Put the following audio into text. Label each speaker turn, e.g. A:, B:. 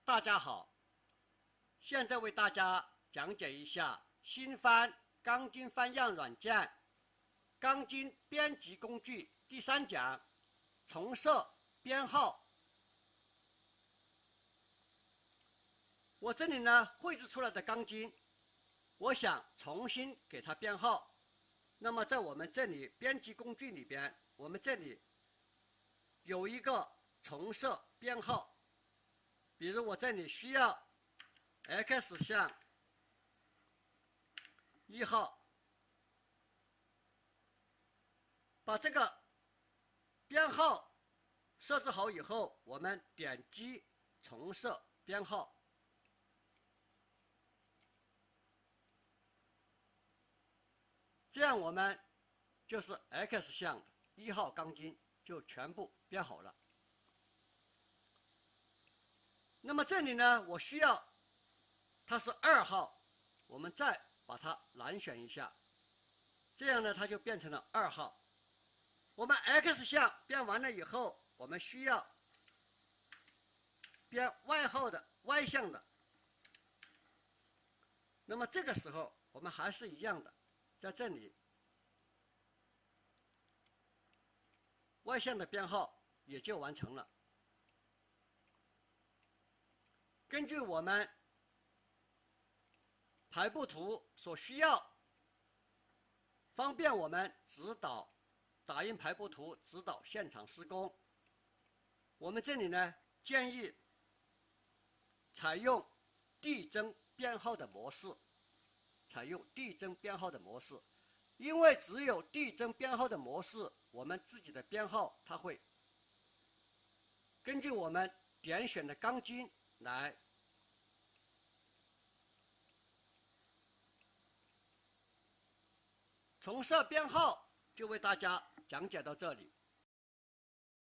A: 大家好，现在为大家讲解一下新翻钢筋翻样软件钢筋编辑工具第3讲重设编号。我这里呢绘制出来的钢筋，我想重新给它编号。那么在我们这里编辑工具里边，我们这里有一个重设编号。比如我这里需要 X 项1号，把这个编号设置好以后，我们点击重设编号。这样我们就是 X 项的1号钢筋就全部编好了。那么这里呢，我需要它是2号，我们再把它蓝选一下，这样呢它就变成了2号。我们 X 项编完了以后，我们需要编 Y 号的 Y 项的。那么这个时候我们还是一样的，在这里 Y 项的编号也就完成了。根据我们排布图所需要，方便我们指导打印排布图，指导现场施工。我们这里呢建议采用递增编号的模式，因为只有递增编号的模式，我们自己的编号它会根据我们点选的钢筋来重设编号，就为大家讲解到这里。